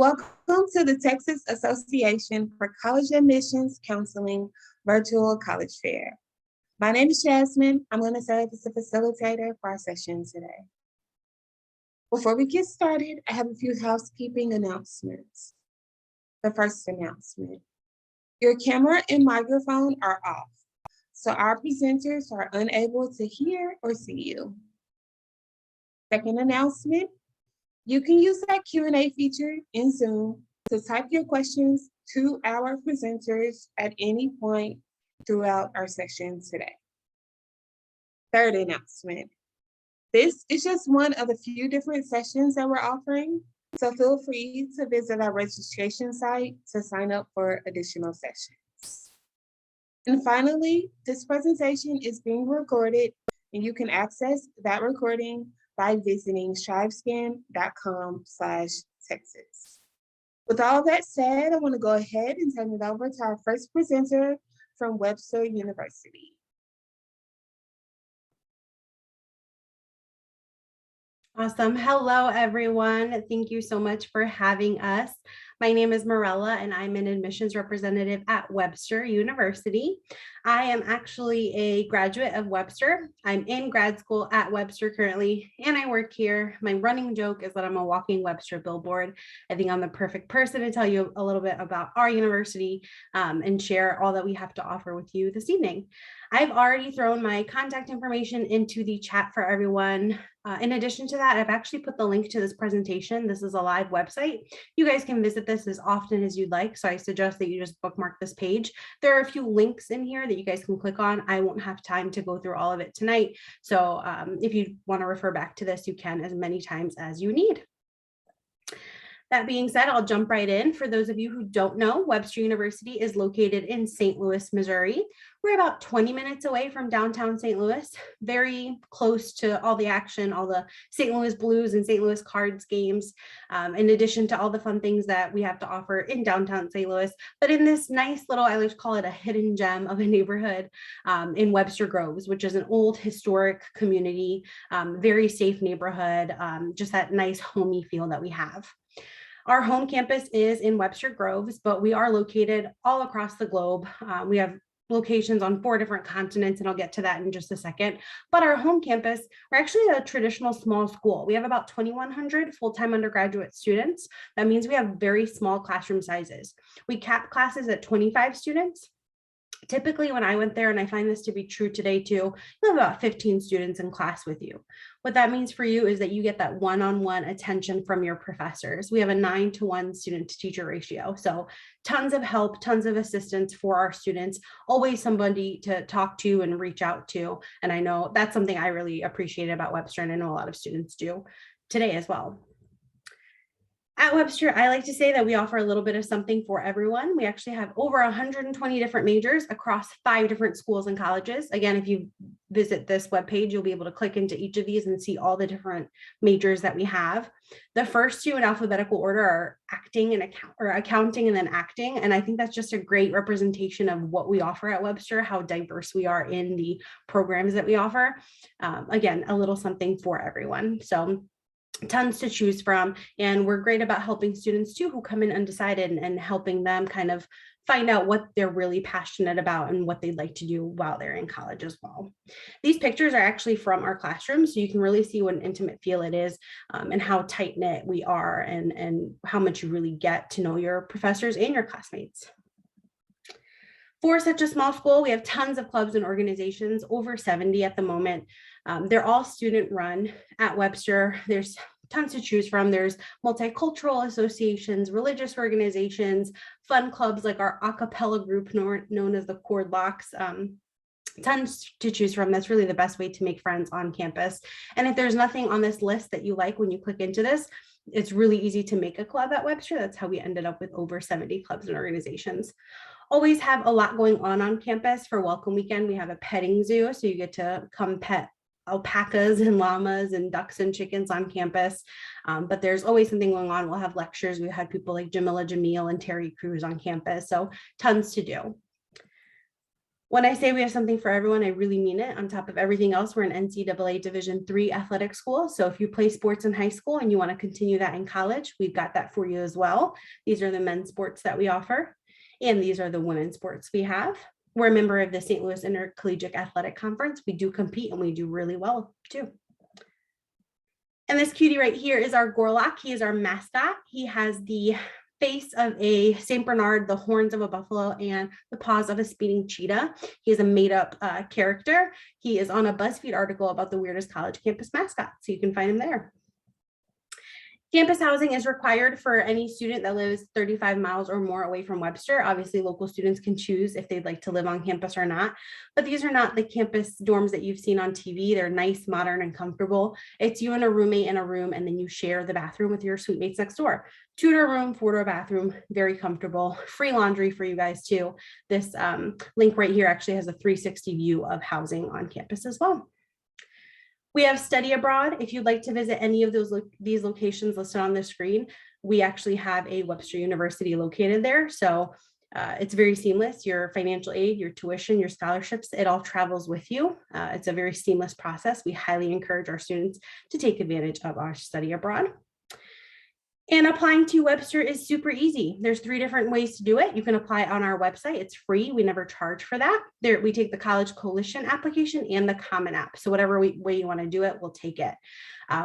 Welcome to the Texas Association for College Admissions Counseling Virtual College Fair. My name is Jasmine. I'm going to serve as the facilitator for our session today. Before we get started, I have a few housekeeping announcements. The first announcement, your camera and microphone are off, so our presenters are unable to hear or see you. Second announcement, you can use that Q&A feature in Zoom to type your questions to our presenters at any point throughout our session today. Third announcement, this is just one of the few different sessions that we're offering, so feel free to visit our registration site to sign up for additional sessions. And finally, this presentation is being recorded, and you can access that recording by visiting strivescan.com/Texas. With all that said, I want to go ahead and turn it over to our first presenter from Webster University. Awesome. Hello, everyone. Thank you so much for having us. My name is Marella, and I'm an admissions representative at Webster University. I am actually a graduate of Webster. I'm in grad school at Webster currently, and I work here. My running joke is that I'm a walking Webster billboard. I think I'm the perfect person to tell you a little bit about our university and share all that we have to offer with you this evening. I've already thrown my contact information into the chat for everyone. In addition to that, I've actually put the link to this presentation. This is a live website. You guys can visit this as often as you'd like, so I suggest that you just bookmark this page. There are a few links in here that you guys can click on. I won't have time to go through all of it tonight, so if you want to refer back to this, you can as many times as you need. That being said, I'll jump right in. For those of you who don't know, Webster University is located in St. Louis, Missouri. We're about 20 minutes away from downtown St. Louis, very close to all the action, all the St. Louis Blues and St. Louis Cards games, in addition to all the fun things that we have to offer in downtown St. Louis, but in this nice little, I like to call it a hidden gem of a neighborhood in Webster Groves, which is an old historic community, very safe neighborhood, just that nice homey feel that we have. Our home campus is in Webster Groves, but we are located all across the globe. We have locations on 4 different continents, and I'll get to that in just a second. But our home campus, we're actually a traditional small school. We have about 2,100 full-time undergraduate students. That means we have very small classroom sizes. We cap classes at 25 students. Typically, when I went there, and I find this to be true today too, you have about 15 students in class with you. What that means for you is that you get that one-on-one attention from your professors. We have a 9-to-1 student-to-teacher ratio. So tons of help, tons of assistance for our students, always somebody to talk to and reach out to. And I know that's something I really appreciate about Webster, and I know a lot of students do today as well. At Webster, I like to say that we offer a little bit of something for everyone. We actually have over 120 different majors across 5 different schools and colleges. Again, if you visit this webpage, you'll be able to click into each of these and see all the different majors that we have. The first 2 in alphabetical order are acting and accounting and then acting. And I think that's just a great representation of what we offer at Webster, how diverse we are in the programs that we offer. Again, a little something for everyone. So tons to choose from, and we're great about helping students too who come in undecided and helping them kind of find out what they're really passionate about and what they'd like to do while they're in college as well. These pictures are actually from our classrooms, so you can really see what an intimate feel it is, and how tight-knit we are, and how much you really get to know your professors and your classmates. For such a small school, we have tons of clubs and organizations, over 70 at the moment. They're all student run at Webster. There's tons to choose from. There's multicultural associations, religious organizations, fun clubs like our a cappella group known as the Chord Locks. Tons to choose from. That's really the best way to make friends on campus. And if there's nothing on this list that you like when you click into this, it's really easy to make a club at Webster. That's how we ended up with over 70 clubs and organizations. Always have a lot going on campus. For Welcome Weekend, we have a petting zoo, so you get to come pet alpacas and llamas and ducks and chickens on campus. But there's always something going on. We'll have lectures. We had people like Jamila Jamil and Terry Crews on campus, so tons to do. When I say we have something for everyone, I really mean it. On top of everything else, we're an NCAA Division III athletic school. So if you play sports in high school and you want to continue that in college, we've got that for you as well. These are the men's sports that we offer, and these are the women's sports we have. We're a member of the St. Louis Intercollegiate Athletic Conference. We do compete and we do really well too. And this cutie right here is our Gorlock. He is our mascot. He has the face of a St. Bernard, the horns of a buffalo, and the paws of a speeding cheetah. He is a made-up character. He is on a BuzzFeed article about the weirdest college campus mascot, so you can find him there. Campus housing is required for any student that lives 35 miles or more away from Webster. Obviously, local students can choose if they'd like to live on campus or not, but these are not the campus dorms that you've seen on TV. They're nice, modern, and comfortable. It's you and a roommate in a room, and then you share the bathroom with your suite mates next door. 2-door room, 4-door bathroom, very comfortable. Free laundry for you guys too. This link right here actually has a 360 view of housing on campus as well. We have study abroad. If you'd like to visit any of these locations listed on the screen, we actually have a Webster University located there. So it's very seamless. Your financial aid, your tuition, your scholarships, it all travels with you. It's a very seamless process. We highly encourage our students to take advantage of our study abroad. And applying to Webster is super easy. There's 3 different ways to do it. You can apply on our website. It's free. We never charge for that. We take the College Coalition application and the Common App. So whatever way you want to do it, we'll take it.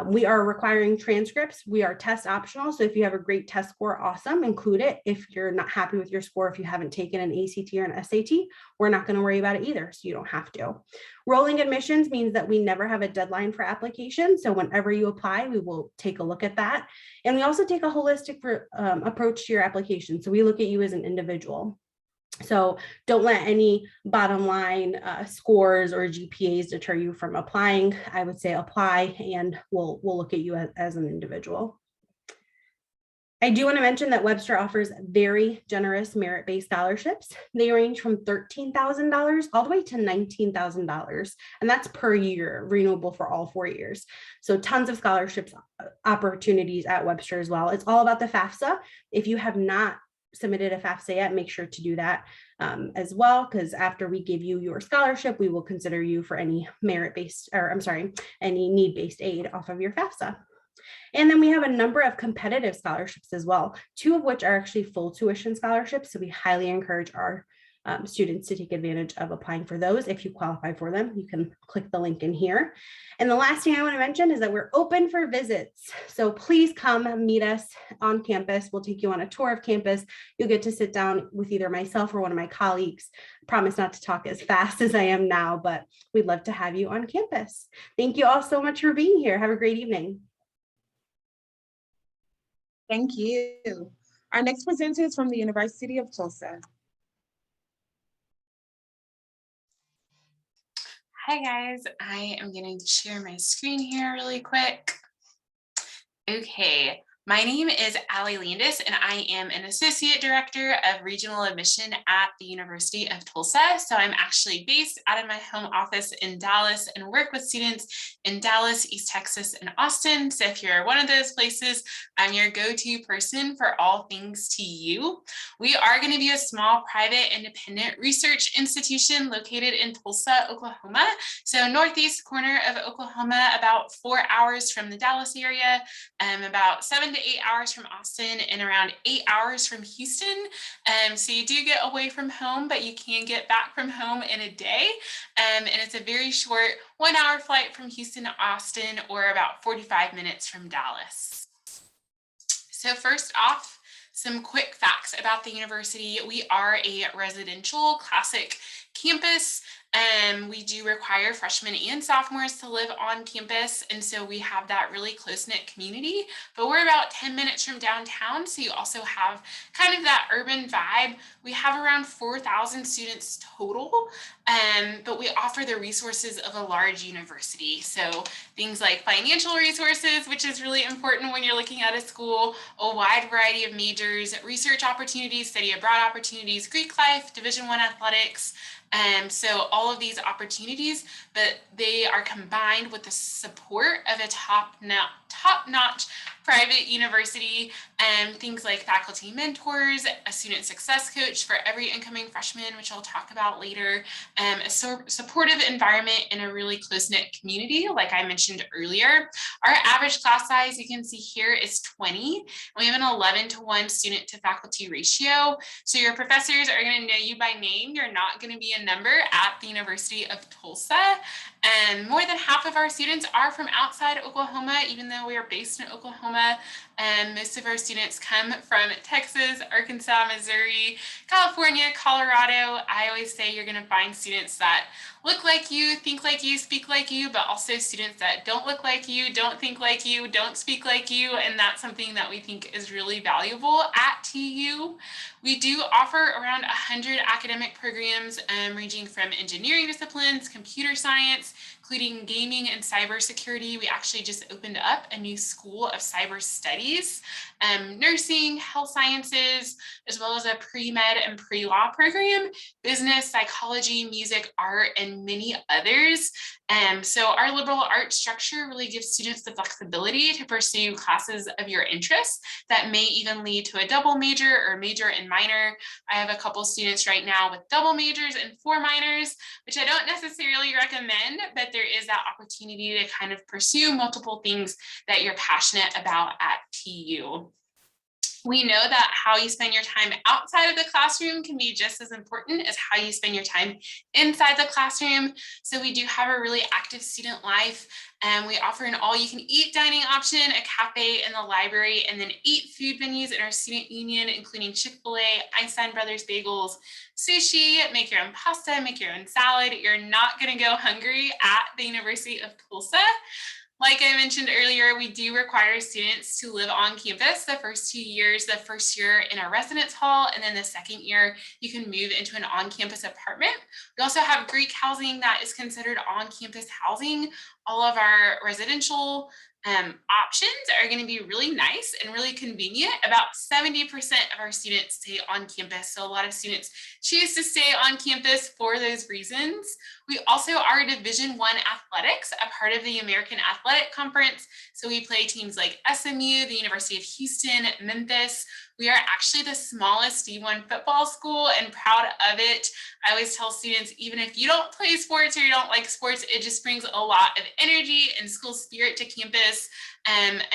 We are requiring transcripts. We are test optional. So if you have a great test score, awesome, include it. If you're not happy with your score, if you haven't taken an ACT or an SAT, we're not going to worry about it either. So you don't have to. Rolling admissions means that we never have a deadline for application. So whenever you apply, we will take a look at that. And we also take a holistic approach to your application. So we look at you as an individual. So don't let any bottom line scores or GPAs deter you from applying. I would say apply, and we'll look at you as an individual. I do want to mention that Webster offers very generous merit-based scholarships. They range from $13,000 all the way to $19,000, and that's per year, renewable for all 4 years. So tons of scholarships opportunities at Webster as well. It's all about the FAFSA. If you have not submitted a FAFSA yet, make sure to do that as well, because after we give you your scholarship, we will consider you for any merit-based, or I'm sorry, any need-based aid off of your FAFSA. And then we have a number of competitive scholarships as well, 2 of which are actually full tuition scholarships. So we highly encourage our students to take advantage of applying for those. If you qualify for them, you can click the link in here. And the last thing I want to mention is that we're open for visits. So please come meet us on campus. We'll take you on a tour of campus. You'll get to sit down with either myself or one of my colleagues. I promise not to talk as fast as I am now, but we'd love to have you on campus. Thank you all so much for being here. Have a great evening. Thank you. Our next presenter is from the University of Tulsa. Hi guys, I am going to share my screen here really quick. Okay, my name is Allie Landis, and I am an Associate Director of Regional Admission at the University of Tulsa. So I'm actually based out of my home office in Dallas and work with students in Dallas, East Texas, and Austin. So if you're one of those places, I'm your go-to person for all things TU. We are going to be a small, private, independent research institution located in Tulsa, Oklahoma. So northeast corner of Oklahoma, about 4 hours from the Dallas area, about 7 to 8 hours from Austin, and around 8 hours from Houston. So you do get away from home, but you can get back from home in a day. And it's a very short 1-hour flight from Houston to Austin, or about 45 minutes from Dallas. So first off, some quick facts about the university. We are a residential classic campus. We do require freshmen and sophomores to live on campus, and so we have that really close-knit community, but we're about 10 minutes from downtown, so you also have kind of that urban vibe. We have around 4,000 students total, but we offer the resources of a large university, so things like financial resources, which is really important when you're looking at a school, a wide variety of majors, research opportunities, study abroad opportunities, Greek life, Division I athletics. So all of these opportunities, but they are combined with the support of a top-notch private university, things like faculty mentors, a student success coach for every incoming freshman, which I'll talk about later, a supportive environment and a really close-knit community, like I mentioned earlier. Our average class size, you can see here, is 20. And we have an 11-to-1 student to faculty ratio. So your professors are going to know you by name. You're not going to be a number at the University of Tulsa. And more than half of our students are from outside Oklahoma, even though we are based in Oklahoma. And most of our students come from Texas, Arkansas, Missouri, California, Colorado. I always say you're going to find students that look like you, think like you, speak like you, but also students that don't look like you, don't think like you, don't speak like you. And that's something that we think is really valuable at TU. We do offer around 100 academic programs ranging from engineering disciplines, computer science, including gaming and cybersecurity. We actually just opened up a new school of cyber studies, nursing, health sciences, as well as a pre-med and pre-law program, business, psychology, music, art, and many others. So our liberal arts structure really gives students the flexibility to pursue classes of your interest that may even lead to a double major or major and minor. I have a couple students right now with double majors and 4 minors, which I don't necessarily recommend, but there is that opportunity to kind of pursue multiple things that you're passionate about at TU. We know that how you spend your time outside of the classroom can be just as important as how you spend your time inside the classroom. So we do have a really active student life, and we offer an all-you-can-eat dining option, a cafe in the library, and then 8 food venues in our student union, including Chick-fil-A, Einstein Brothers Bagels, sushi, make your own pasta, make your own salad. You're not going to go hungry at the University of Tulsa. Like I mentioned earlier, we do require students to live on campus the first 2 years, the first year in our residence hall, and then the second year you can move into an on-campus apartment. We also have Greek housing that is considered on-campus housing. All of our residential options are going to be really nice and really convenient. About 70% of our students stay on campus. So a lot of students choose to stay on campus for those reasons. We also are Division I athletics, a part of the American Athletic Conference. So we play teams like SMU, the University of Houston, Memphis. We are actually the smallest D1 football school and proud of it. I always tell students, even if you don't play sports or you don't like sports, it just brings a lot of energy and school spirit to campus.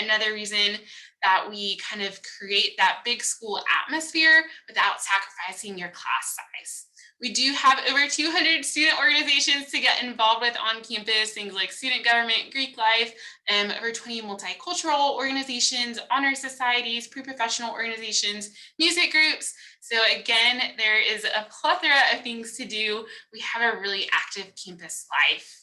Another reason that we kind of create that big school atmosphere without sacrificing your class size. We do have over 200 student organizations to get involved with on campus, things like student government, Greek life, over 20 multicultural organizations, honor societies, pre-professional organizations, music groups. So again, there is a plethora of things to do. We have a really active campus life.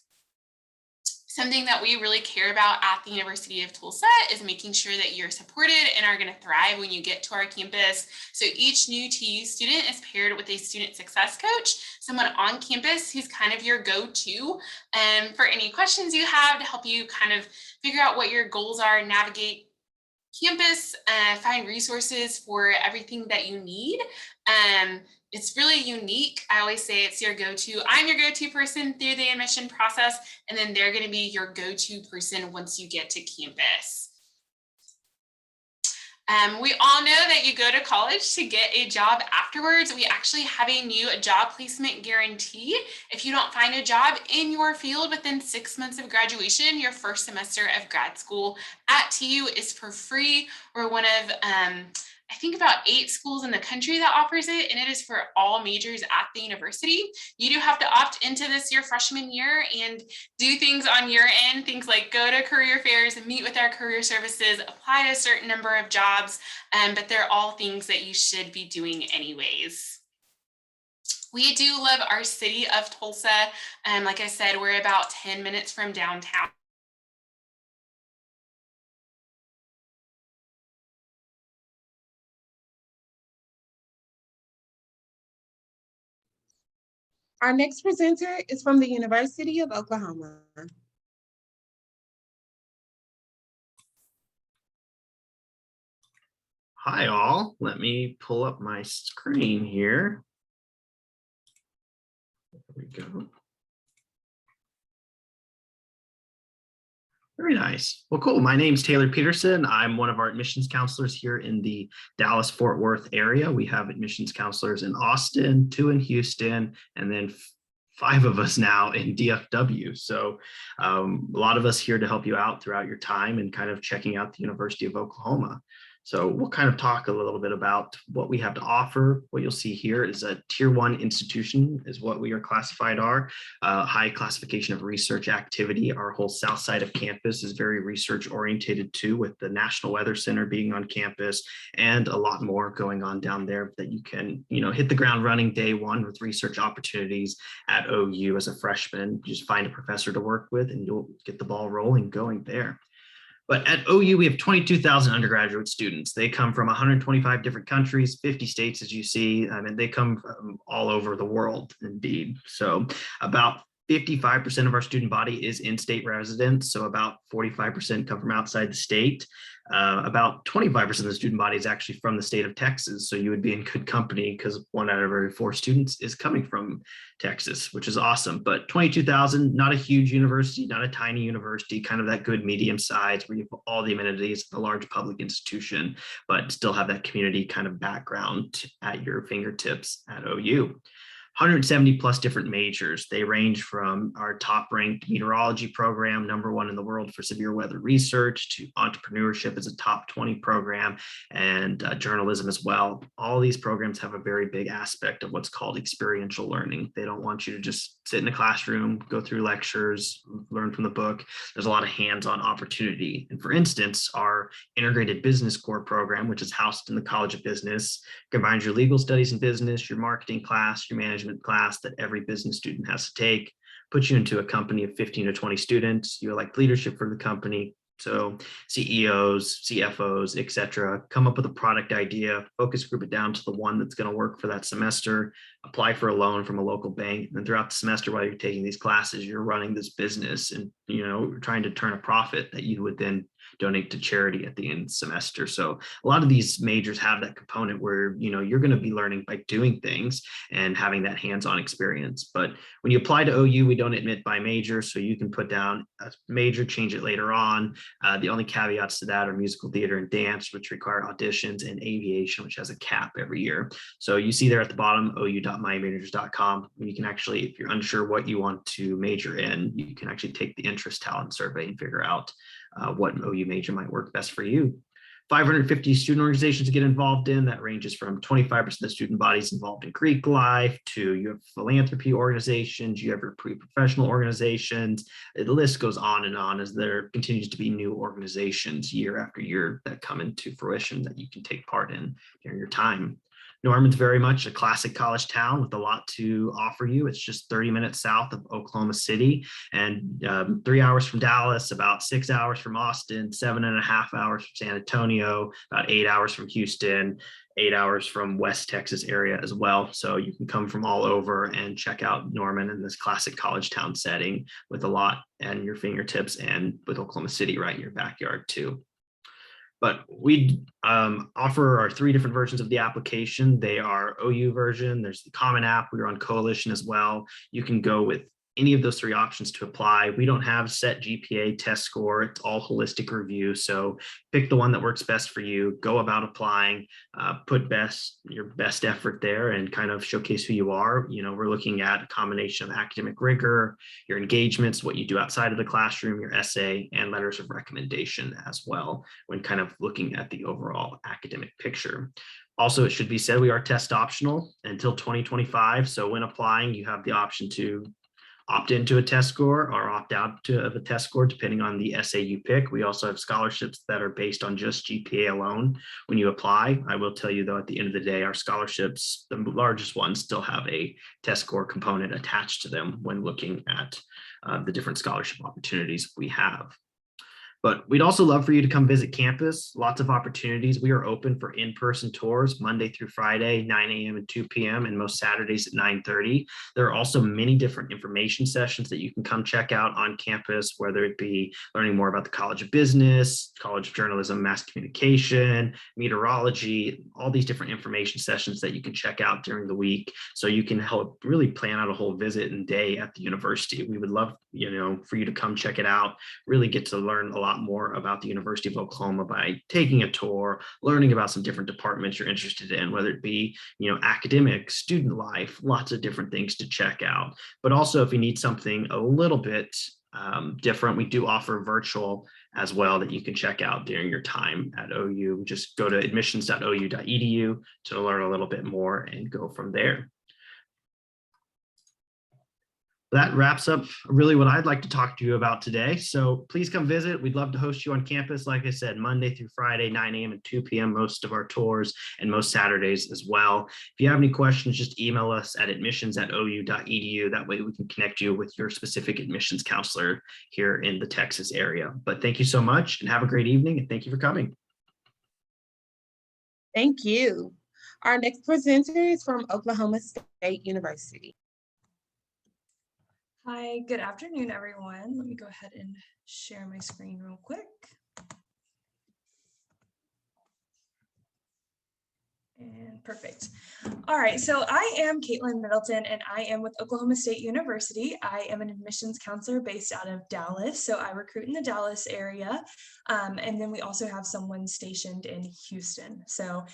Something that we really care about at the University of Tulsa is making sure that you're supported and are going to thrive when you get to our campus. So each new TU student is paired with a student success coach, someone on campus who's kind of your go-to for any questions you have to help you kind of figure out what your goals are, navigate campus, find resources for everything that you need. It's really unique. I always say it's your go-to. I'm your go-to person through the admission process, and then they're going to be your go-to person once you get to campus. We all know that you go to college to get a job afterwards. We actually have a new job placement guarantee. If you don't find a job in your field within 6 months of graduation, your first semester of grad school at TU is for free. We're one of I think about 8 schools in the country that offers it, and it is for all majors at the university. You do have to opt into this your freshman year and do things on your end, things like go to career fairs and meet with our career services, apply to a certain number of jobs, but they're all things that you should be doing anyways. We do love our city of Tulsa. Like I said, we're about 10 minutes from downtown. Our next presenter is from the University of Oklahoma. Hi all, let me pull up my screen here. There we go. Very nice. Well, cool. My name's Taylor Peterson. I'm one of our admissions counselors here in the Dallas-Fort Worth area. We have admissions counselors in Austin, 2 in Houston, and then 5 of us now in DFW. So a lot of us here to help you out throughout your time and kind of checking out the University of Oklahoma. So we'll kind of talk a little bit about what we have to offer. What you'll see here is a tier 1 institution is what we are classified are. High classification of research activity. Our whole south side of campus is very research oriented too, with the National Weather Center being on campus and a lot more going on down there that you can, hit the ground running day one with research opportunities at OU as a freshman. Just find a professor to work with and you'll get the ball rolling going there. But at OU, we have 22,000 undergraduate students. They come from 125 different countries, 50 states, as you see. I mean, they come from all over the world, indeed. So about 55% of our student body is in-state residents. So about 45% come from outside the state. About 25% of the student body is actually from the state of Texas. So you would be in good company because 1 out of every 4 students is coming from Texas, which is awesome. But 22,000, not a huge university, not a tiny university, kind of that good medium size where you have all the amenities of a large public institution, but still have that community kind of background at your fingertips at OU. 170 plus different majors. They range from our top ranked meteorology program, #1 in the world for severe weather research, to entrepreneurship as a top 20 program, and journalism as well. All these programs have a very big aspect of what's called experiential learning. They don't want you to just sit in a classroom, go through lectures, learn from the book. There's a lot of hands-on opportunity. And for instance, our integrated business core program, which is housed in the College of Business, combines your legal studies and business, your marketing class, your management class that every business student has to take, puts you into a company of 15 to 20 students. You elect leadership for the company. So CEOs, CFOs, etc. Come up with a product idea, focus group it down to the one that's going to work for that semester, apply for a loan from a local bank. And throughout the semester, while you're taking these classes, you're running this business and, trying to turn a profit that you would then donate to charity at the end of the semester. So a lot of these majors have that component where, you're going to be learning by doing things and having that hands-on experience. But when you apply to OU, we don't admit by major. So you can put down a major, change it later on. The only caveats to that are musical theater and dance, which require auditions, and aviation, which has a cap every year. So you see there at the bottom, ou.mymajors.com. You can actually, if you're unsure what you want to major in, you can actually take the interest talent survey and figure out what an OU major might work best for you. 550 student organizations to get involved in. That ranges from 25% of the student bodies involved in Greek life to you have philanthropy organizations, you have your pre-professional organizations. The list goes on as there continues to be new organizations year after year that come into fruition that you can take part in during your time. Norman's very much a classic college town with a lot to offer you. It's just 30 minutes south of Oklahoma City and 3 hours from Dallas, about 6 hours from Austin, 7.5 hours from San Antonio, about 8 hours from Houston, 8 hours from West Texas area as well. So you can come from all over and check out Norman in this classic college town setting with a lot at your fingertips and with Oklahoma City right in your backyard too. But we offer our 3 different versions of the application. They are OU version, there's the Common App, we're on Coalition as well. You can go with any of those 3 options to apply. We don't have set GPA test score, it's all holistic review. So pick the one that works best for you, go about applying, put your best effort there and kind of showcase who you are. We're looking at a combination of academic rigor, your engagements, what you do outside of the classroom, your essay, and letters of recommendation as well when kind of looking at the overall academic picture. Also, it should be said we are test optional until 2025. So when applying, you have the option to opt into a test score or opt out of a test score, depending on the essay you pick. We also have scholarships that are based on just GPA alone when you apply. I will tell you though, at the end of the day, our scholarships, the largest ones, still have a test score component attached to them when looking at the different scholarship opportunities we have. But we'd also love for you to come visit campus. Lots of opportunities. We are open for in-person tours Monday through Friday, 9 a.m. and 2 p.m. and most Saturdays at 9:30. There are also many different information sessions that you can come check out on campus, whether it be learning more about the College of Business, College of Journalism, Mass Communication, meteorology, all these different information sessions that you can check out during the week. So you can help really plan out a whole visit and day at the university. We would love, for you to come check it out, really get to learn a lot more about the University of Oklahoma by taking a tour, learning about some different departments you're interested in, whether it be, academic, student life, lots of different things to check out. But also if you need something a little bit different, we do offer virtual as well that you can check out during your time at OU. Just go to admissions.ou.edu to learn a little bit more and go from there. That wraps up really what I'd like to talk to you about today. So please come visit. We'd love to host you on campus. Like I said, Monday through Friday, 9 a.m. and 2 p.m. most of our tours, and most Saturdays as well. If you have any questions, just email us at admissions@ou.edu. That way we can connect you with your specific admissions counselor here in the Texas area. But thank you so much and have a great evening, and thank you for coming. Thank you. Our next presenter is from Oklahoma State University. Hi, good afternoon, everyone. Let me go ahead and share my screen real quick. And perfect. All right, so I am Caitlin Middleton, and I am with Oklahoma State University. I am an admissions counselor based out of Dallas, so I recruit in the Dallas area, and then we also have someone stationed in Houston. So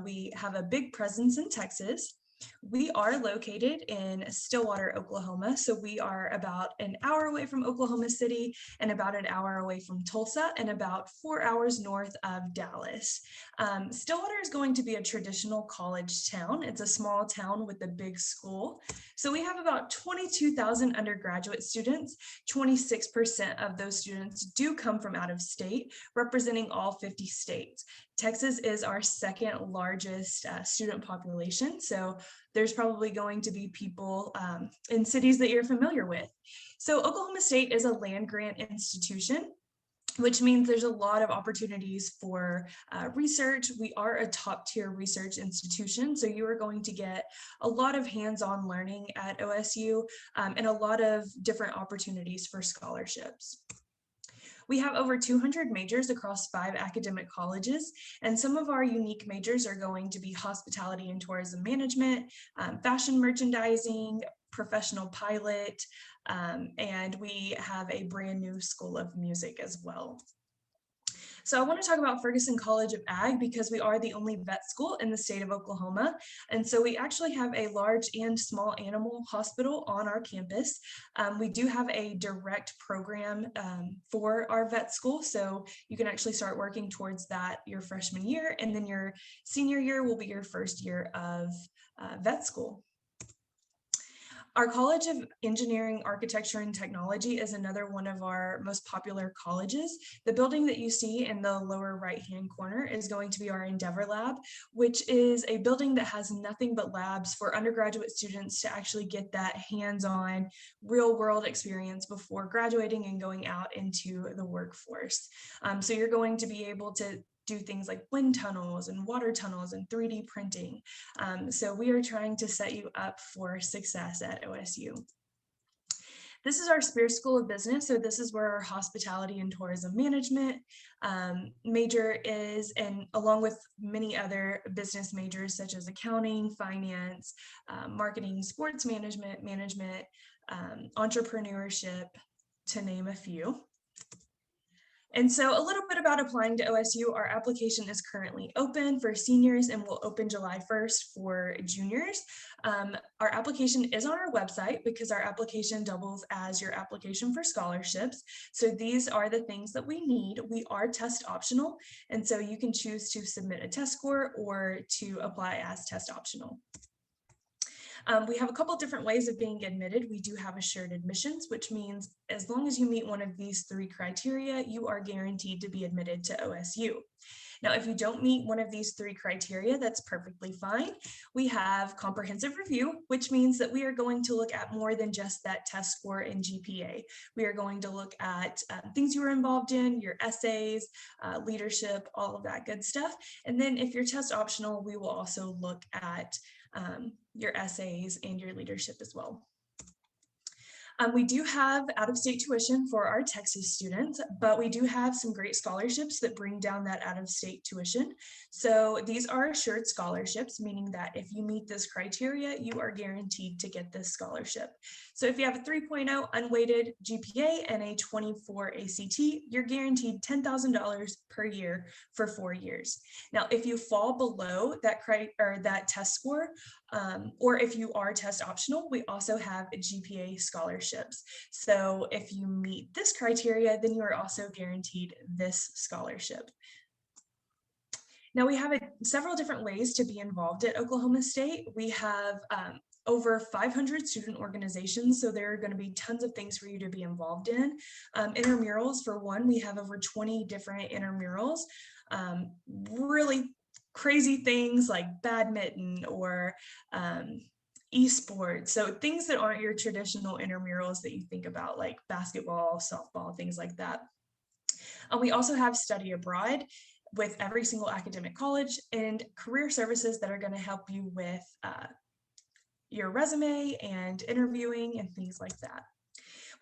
we have a big presence in Texas. We are located in Stillwater, Oklahoma. So we are about an hour away from Oklahoma City and about an hour away from Tulsa and about 4 hours north of Dallas. Stillwater is going to be a traditional college town. It's a small town with a big school. So we have about 22,000 undergraduate students. 26% of those students do come from out of state, representing all 50 states. Texas is our second largest student population. So there's probably going to be people in cities that you're familiar with. So Oklahoma State is a land grant institution, which means there's a lot of opportunities for research. We are a top tier research institution, so you are going to get a lot of hands-on learning at OSU and a lot of different opportunities for scholarships. We have over 200 majors across 5 academic colleges, and some of our unique majors are going to be hospitality and tourism management, fashion merchandising, professional pilot, and we have a brand new school of music as well. So I want to talk about Ferguson College of Ag because we are the only vet school in the state of Oklahoma. And so we actually have a large and small animal hospital on our campus. We do have a direct program for our vet school. So you can actually start working towards that your freshman year, and then your senior year will be your first year of vet school. Our College of Engineering, Architecture, and Technology is another one of our most popular colleges. The building that you see in the lower right-hand corner is going to be our Endeavor Lab, which is a building that has nothing but labs for undergraduate students to actually get that hands-on, real-world experience before graduating and going out into the workforce. So you're going to be able to do things like wind tunnels and water tunnels and 3D printing. So we are trying to set you up for success at OSU. This is our Spear School of Business. So this is where our hospitality and tourism management major is, and along with many other business majors such as accounting, finance, marketing, sports management, entrepreneurship, to name a few. And so a little bit about applying to OSU. Our application is currently open for seniors and will open July 1st for juniors. Our application is on our website because our application doubles as your application for scholarships. So these are the things that we need. We are test optional, and so you can choose to submit a test score or to apply as test optional. We have a couple different ways of being admitted. We do have assured admissions, which means as long as you meet one of these 3 criteria, you are guaranteed to be admitted to OSU. Now, if you don't meet one of these 3 criteria, that's perfectly fine. We have comprehensive review, which means that we are going to look at more than just that test score and GPA. We are going to look at things you were involved in, your essays, leadership, all of that good stuff. And then if you're test optional, we will also look at your essays and your leadership as well. We do have out-of-state tuition for our Texas students, but we do have some great scholarships that bring down that out-of-state tuition. So these are assured scholarships, meaning that if you meet this criteria, you are guaranteed to get this scholarship. So if you have a 3.0 unweighted GPA and a 24 ACT, you're guaranteed $10,000 per year for 4 years. Now, if you fall below that test score, or if you are test optional, we also have GPA scholarships. So if you meet this criteria, then you are also guaranteed this scholarship. Now we have several different ways to be involved at Oklahoma State. We have over 500 student organizations, so there are going to be tons of things for you to be involved in. Intramurals, for one, we have over 20 different intramurals. Really crazy things like badminton or esports. So things that aren't your traditional intramurals that you think about, like basketball, softball, things like that. We also have study abroad with every single academic college, and career services that are going to help you with your resume and interviewing and things like that.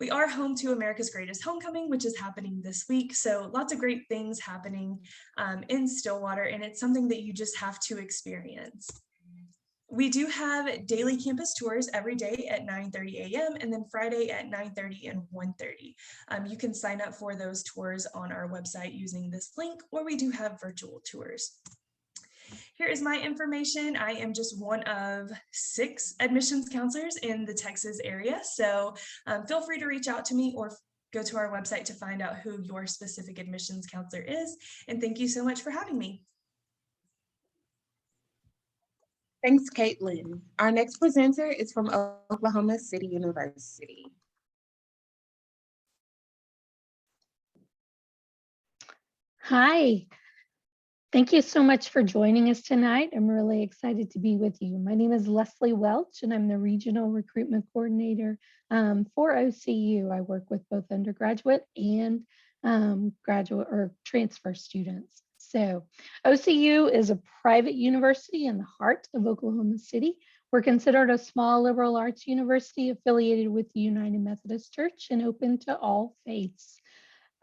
We are home to America's Greatest Homecoming, which is happening this week. So lots of great things happening in Stillwater, and it's something that you just have to experience. We do have daily campus tours every day at 9:30 a.m. and then Friday at 9:30 and 1:30. You can sign up for those tours on our website using this link, or we do have virtual tours. Here is my information. I am just one of 6 admissions counselors in the Texas area. So feel free to reach out to me or go to our website to find out who your specific admissions counselor is. And thank you so much for having me. Thanks, Caitlin. Our next presenter is from Oklahoma City University. Hi, thank you so much for joining us tonight. I'm really excited to be with you. My name is Leslie Welch, and I'm the Regional Recruitment Coordinator for OCU. I work with both undergraduate and graduate or transfer students. So OCU is a private university in the heart of Oklahoma City. We're considered a small liberal arts university affiliated with the United Methodist Church and open to all faiths.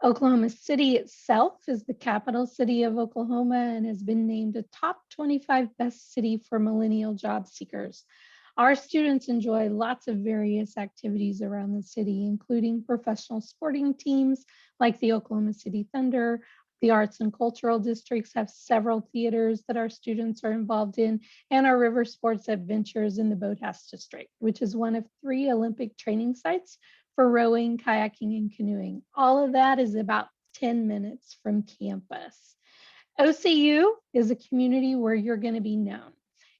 Oklahoma City itself is the capital city of Oklahoma and has been named a top 25 best city for millennial job seekers. Our students enjoy lots of various activities around the city, including professional sporting teams like the Oklahoma City Thunder. The arts and cultural districts have several theaters that our students are involved in, and our river sports adventures in the Boathouse District, which is one of 3 Olympic training sites for rowing, kayaking, and canoeing. All of that is about 10 minutes from campus. OCU is a community where you're going to be known.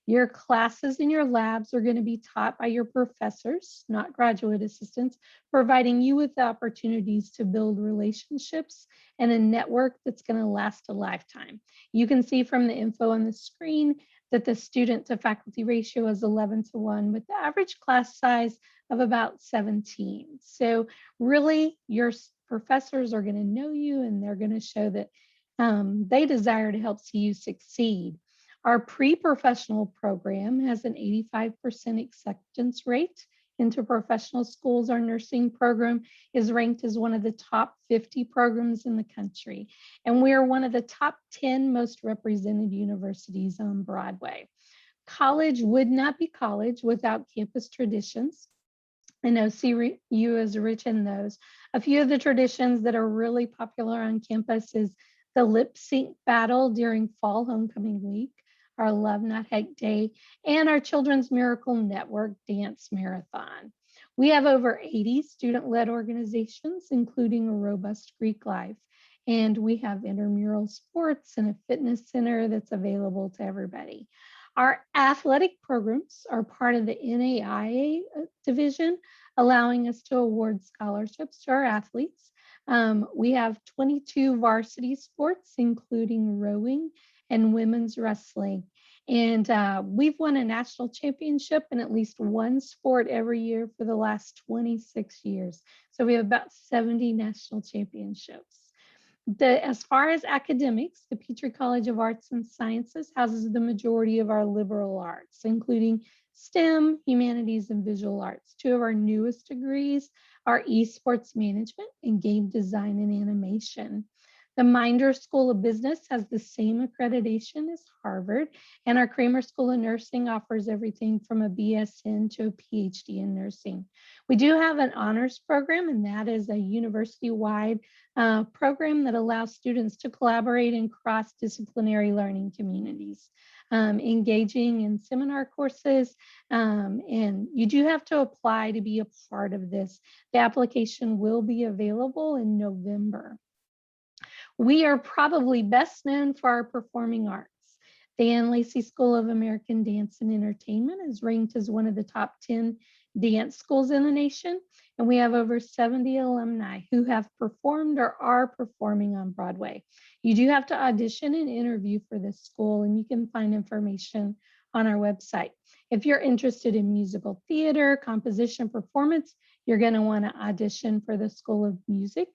Your classes and your labs are going to be taught by your professors, not graduate assistants, providing you with the opportunities to build relationships and a network that's going to last a lifetime. You can see from the info on the screen that the student to faculty ratio is 11:1 with the average class size of about 17. So really your professors are going to know you, and they're going to show that they desire to help see you succeed. Our pre-professional program has an 85% acceptance rate into professional schools. Our nursing program is ranked as one of the top 50 programs in the country. And we are one of the top 10 most represented universities on Broadway. College would not be college without campus traditions. And OCU is rich in those. A few of the traditions that are really popular on campus is the lip sync battle during fall homecoming week, our Love Not Hate Day, and our Children's Miracle Network Dance Marathon. We have over 80 student-led organizations, including a robust Greek life. And we have intramural sports and a fitness center that's available to everybody. Our athletic programs are part of the NAIA division, allowing us to award scholarships to our athletes. We have 22 varsity sports, including rowing and women's wrestling. And we've won a national championship in at least one sport every year for the last 26 years. So we have about 70 national championships. As far as academics, the Petrie College of Arts and Sciences houses the majority of our liberal arts, including STEM, humanities, and visual arts. Two of our newest degrees are esports management and game design and animation. The Minder School of Business has the same accreditation as Harvard, and our Kramer School of Nursing offers everything from a BSN to a PhD in nursing. We do have an honors program, and that is a university-wide program that allows students to collaborate in cross-disciplinary learning communities, engaging in seminar courses, and you do have to apply to be a part of this. The application will be available in November. We are probably best known for our performing arts. The Ann Lacey School of American Dance and Entertainment is ranked as one of the top 10 dance schools in the nation, and we have over 70 alumni who have performed or are performing on Broadway. You do have to audition and interview for this school, and you can find information on our website. If you're interested in musical theater, composition, performance, you're going to want to audition for the School of Music.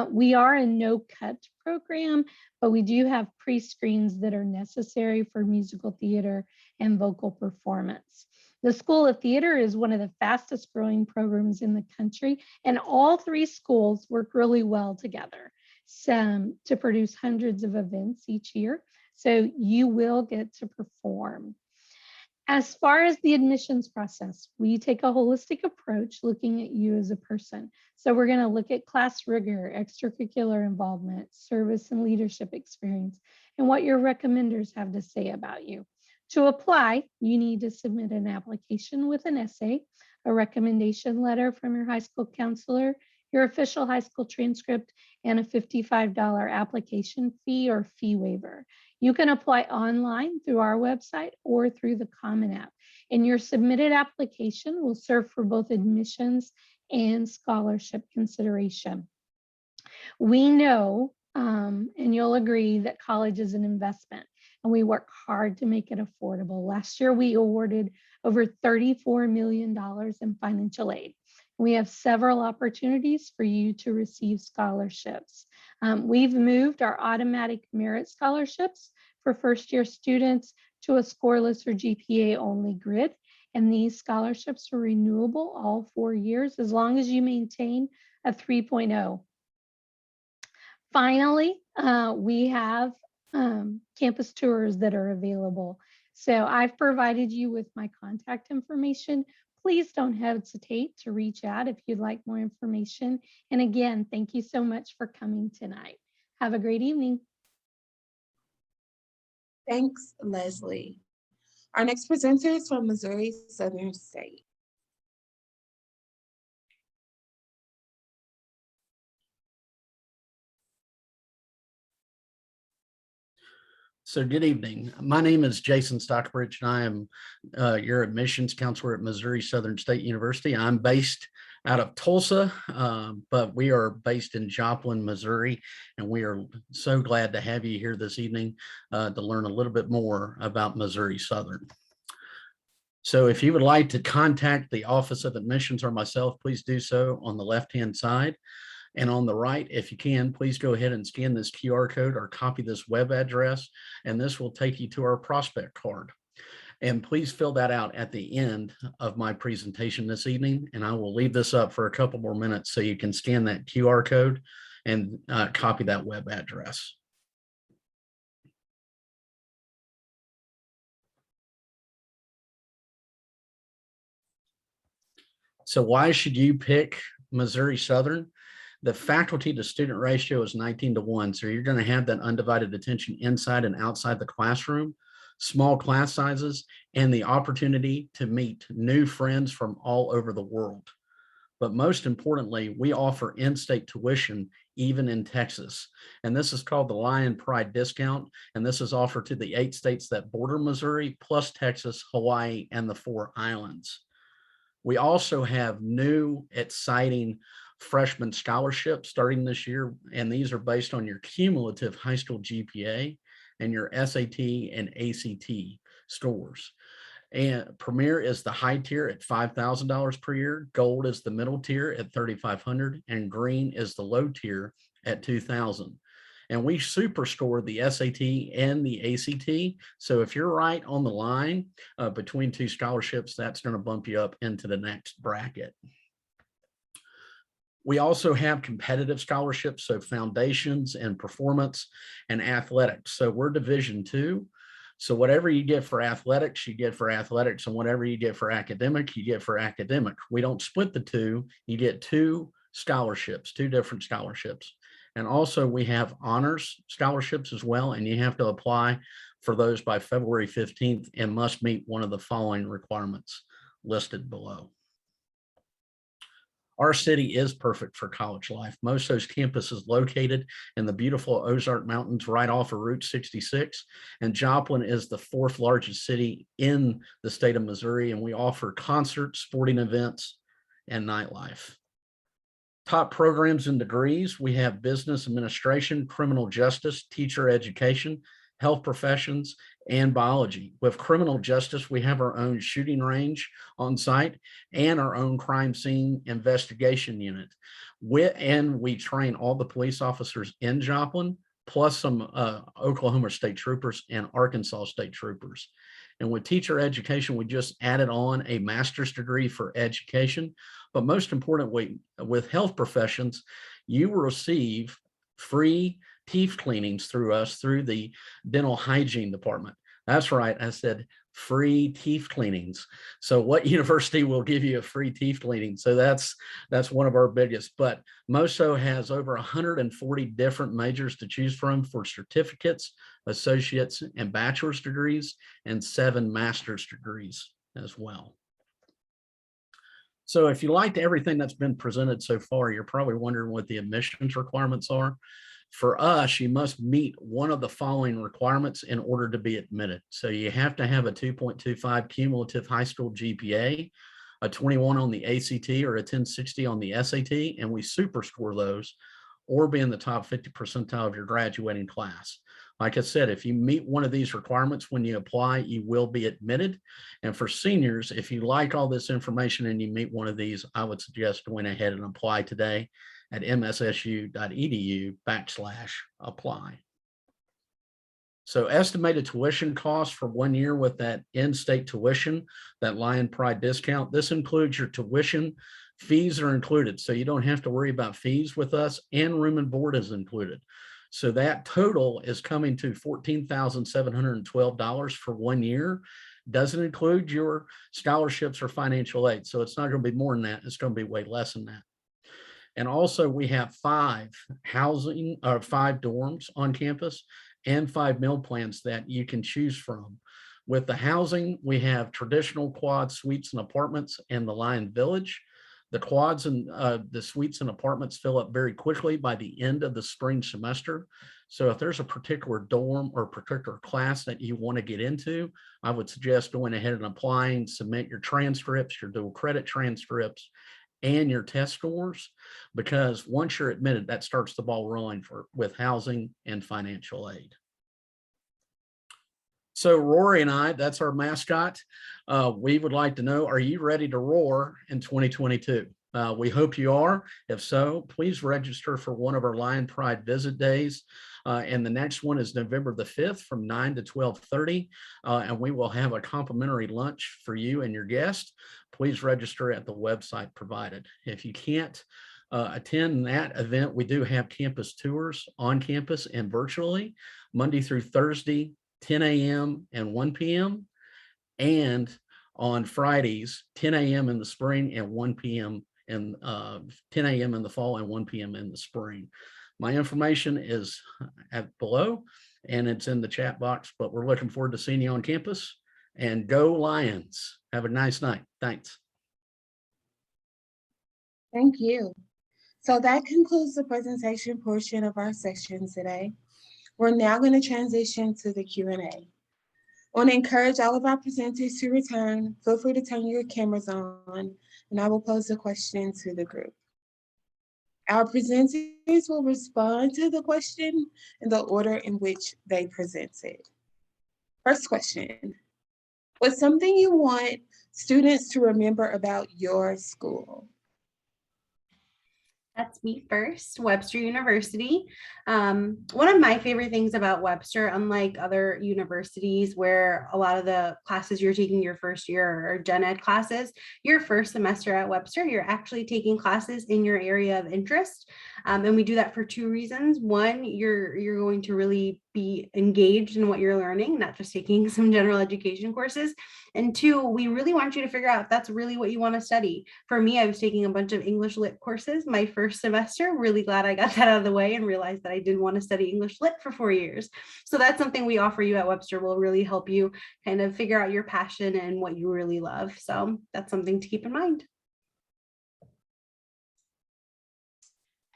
We are a no-cut program, but we do have pre-screens that are necessary for musical theater and vocal performance. The School of Theater is one of the fastest growing programs in the country, and all three schools work really well together to produce hundreds of events each year. So you will get to perform. As far as the admissions process, we take a holistic approach looking at you as a person. So we're going to look at class rigor, extracurricular involvement, service and leadership experience, and what your recommenders have to say about you. To apply, you need to submit an application with an essay, a recommendation letter from your high school counselor, your official high school transcript, and a $55 application fee or fee waiver. You can apply online through our website or through the Common App, and your submitted application will serve for both admissions and scholarship consideration. We know, and you'll agree, that college is an investment, and we work hard to make it affordable. Last year, we awarded over $34 million in financial aid. We have several opportunities for you to receive scholarships. We've moved our automatic merit scholarships for first-year students to a scoreless or GPA-only grid, and these scholarships are renewable all 4 years as long as you maintain a 3.0. Finally, we have campus tours that are available. So I've provided you with my contact information. Please don't hesitate to reach out if you'd like more information. And again, thank you so much for coming tonight. Have a great evening. Thanks, Leslie. Our next presenter is from Missouri Southern State. So good evening. My name is Jason Stockbridge, and I am your admissions counselor at Missouri Southern State University. I'm based out of Tulsa, but we are based in Joplin, Missouri, and we are so glad to have you here this evening to learn a little bit more about Missouri Southern. So if you would like to contact the Office of Admissions or myself, please do so on the left-hand side. And on the right, if you can, please go ahead and scan this QR code or copy this web address, and this will take you to our prospect card. And please fill that out at the end of my presentation this evening, and I will leave this up for a couple more minutes so you can scan that QR code and copy that web address. So why should you pick Missouri Southern? The faculty to student ratio is 19:1. So you're going to have that undivided attention inside and outside the classroom, small class sizes, and the opportunity to meet new friends from all over the world. but most importantly, we offer in-state tuition even in Texas. And this is called the Lion Pride Discount. And this is offered to the 8 states that border Missouri, plus Texas, Hawaii, and the 4 islands. We also have new exciting freshman scholarships starting this year, and these are based on your cumulative high school GPA and your SAT and ACT scores. And Premier is the high tier at $5,000 per year. Gold is the middle tier at $3,500, and green is the low tier at $2,000. And we super score the SAT and the ACT. So if you're right on the line between 2 scholarships, that's going to bump you up into the next bracket. We also have competitive scholarships, so foundations and performance and athletics. So we're Division II. So whatever you get for athletics, you get for athletics, and whatever you get for academic, you get for academic. We don't split the 2. You get 2 scholarships, 2 different scholarships. And also we have honors scholarships as well, and you have to apply for those by February 15th and must meet one of the following requirements listed below. Our city is perfect for college life. Most of those campuses located in the beautiful Ozark Mountains right off of Route 66. And Joplin is the 4th largest city in the state of Missouri. And we offer concerts, sporting events, and nightlife. Top programs and degrees, we have business administration, criminal justice, teacher education, health professions, and biology. With criminal justice, we have our own shooting range on site and our own crime scene investigation unit. And we train all the police officers in Joplin, plus some Oklahoma State Troopers and Arkansas State Troopers. And with teacher education, we just added on a master's degree for education. But most importantly, with health professions, you will receive free teeth cleanings through us through the dental hygiene department. That's right, I said free teeth cleanings. So what university will give you a free teeth cleaning? So that's one of our biggest. But MOSO has over 140 different majors to choose from for certificates, associates, and bachelor's degrees, and 7 master's degrees as well. So if you liked everything that's been presented so far, you're probably wondering what the admissions requirements are. For us, you must meet one of the following requirements in order to be admitted. So you have to have a 2.25 cumulative high school GPA, a 21 on the ACT or a 1060 on the SAT, and we super score those, or be in the top 50 percentile of your graduating class. Like I said, if you meet one of these requirements when you apply, you will be admitted. And for seniors, if you like all this information and you meet one of these, I would suggest going ahead and apply today at mssu.edu/apply. So estimated tuition costs for 1 year with that in-state tuition, that Lion Pride discount, this includes your tuition. Fees are included, so you don't have to worry about fees with us, and room and board is included. So that total is coming to $14,712 for 1 year. Doesn't include your scholarships or financial aid. So it's not going to be more than that. It's going to be way less than that. And also we have 5 dorms on campus and 5 meal plans that you can choose from. With the housing, we have traditional quad suites and apartments and the Lion Village. The quads and the suites and apartments fill up very quickly by the end of the spring semester. So if there's a particular dorm or particular class that you want to get into, I would suggest going ahead and applying, submit your transcripts, your dual credit transcripts, and your test scores, because once you're admitted, that starts the ball rolling with housing and financial aid. So Rory and I, that's our mascot. We would like to know, are you ready to roar in 2022? We hope you are. If so, please register for one of our Lion Pride visit days. And the next one is November the 5th from 9 to 12:30. And we will have a complimentary lunch for you and your guest. Please register at the website provided. If you can't attend that event, we do have campus tours on campus and virtually Monday through Thursday, 10 a.m. and 1 p.m. and on Fridays, 10 a.m. in the spring and 1 p.m. and 10 a.m. in the fall and 1 p.m. in the spring. My information is below and it's in the chat box, but we're looking forward to seeing you on campus, and go Lions. Have a nice night. Thanks. Thank you. So that concludes the presentation portion of our session today. We're now going to transition to the Q&A. I want to encourage all of our presenters to return. Feel free to turn your cameras on, and I will pose a question to the group. Our presenters will respond to the question in the order in which they presented. First question, what's something you want students to remember about your school? That's me first, Webster University. One of my favorite things about Webster, unlike other universities where a lot of the classes you're taking your first year are gen ed classes, your first semester at Webster, you're actually taking classes in your area of interest. And we do that for two reasons. One, you're going to really be engaged in what you're learning, not just taking some general education courses. And two, we really want you to figure out if that's really what you want to study. For me, I was taking a bunch of English lit courses my first semester. Really glad I got that out of the way and realized that I didn't want to study English lit for 4 years. So that's something we offer you at Webster, will really help you kind of figure out your passion and what you really love. So that's something to keep in mind.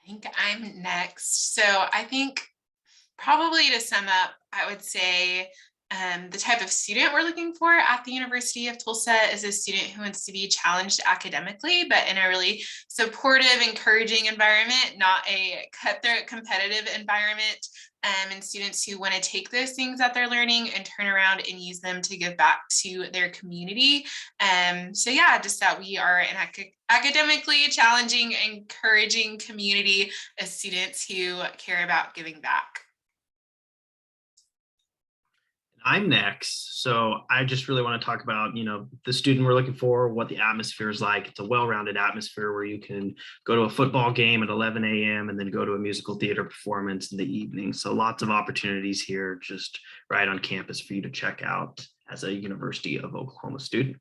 I think I'm next. So I think probably to sum up, I would say the type of student we're looking for at the University of Tulsa is a student who wants to be challenged academically, but in a really supportive, encouraging environment, not a cutthroat competitive environment, and students who want to take those things that they're learning and turn around and use them to give back to their community. So yeah, just that we are an academically challenging, encouraging community of students who care about giving back. I'm next. So I just really want to talk about, the student we're looking for, what the atmosphere is like. It's a well-rounded atmosphere where you can go to a football game at 11 a.m. and then go to a musical theater performance in the evening. So lots of opportunities here just right on campus for you to check out as a University of Oklahoma student.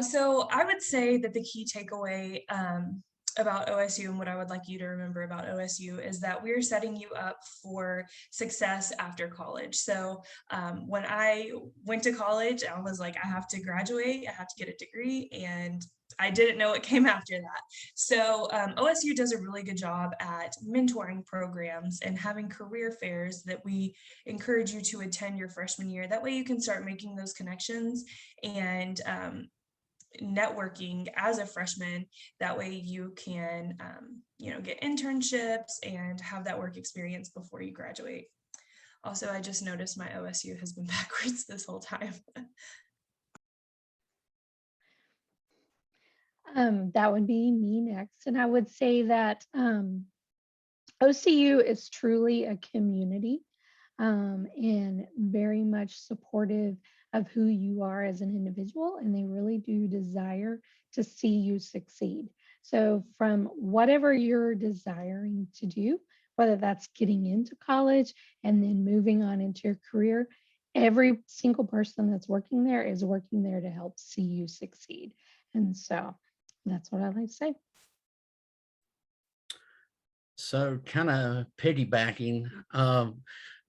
So I would say that the key takeaway about OSU and what I would like you to remember about OSU is that we're setting you up for success after college. So when I went to college, I was like, I have to graduate, I have to get a degree, and I didn't know what came after that. So OSU does a really good job at mentoring programs and having career fairs that we encourage you to attend your freshman year. That way you can start making those connections and networking as a freshman. That way you can get internships and have that work experience before you graduate. Also, I just noticed my OSU has been backwards this whole time. That would be me next. And I would say that OCU is truly a community and very much supportive of who you are as an individual, and they really do desire to see you succeed. So from whatever you're desiring to do, whether that's getting into college and then moving on into your career, every single person that's working there is working there to help see you succeed. And so that's what I like to say. So kind of piggybacking,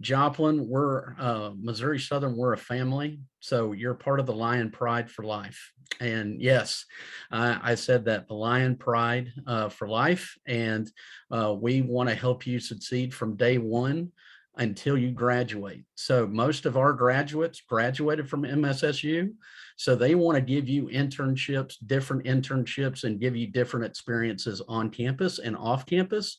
Joplin, we're Missouri Southern, we're a family. So you're part of the Lion Pride for life. And yes, I said that, the Lion Pride for life. And we want to help you succeed from day one until you graduate. So most of our graduates graduated from MSSU. So they want to give you internships, different internships, and give you different experiences on campus and off campus.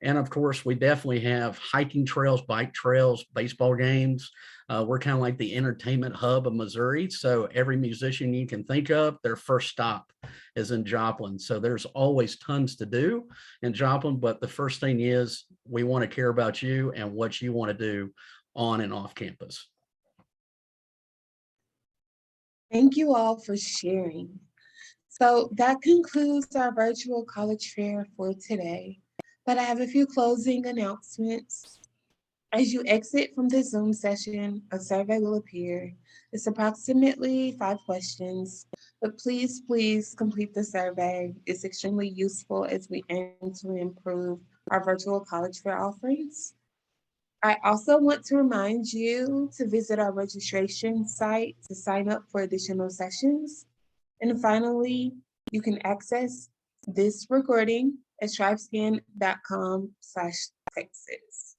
And of course, we definitely have hiking trails, bike trails, baseball games. We're kind of like the entertainment hub of Missouri. So every musician you can think of, their first stop is in Joplin. So there's always tons to do in Joplin. But the first thing is we want to care about you and what you want to do on and off campus. Thank you all for sharing. So that concludes our virtual college fair for today. But I have a few closing announcements. As you exit from the Zoom session, a survey will appear. It's approximately 5 questions, but please complete the survey. It's extremely useful as we aim to improve our virtual college fair offerings. I also want to remind you to visit our registration site to sign up for additional sessions. And finally, you can access this recording at tribescan.com/Texas.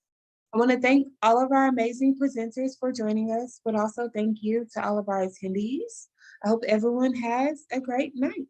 I want to thank all of our amazing presenters for joining us, but also thank you to all of our attendees. I hope everyone has a great night.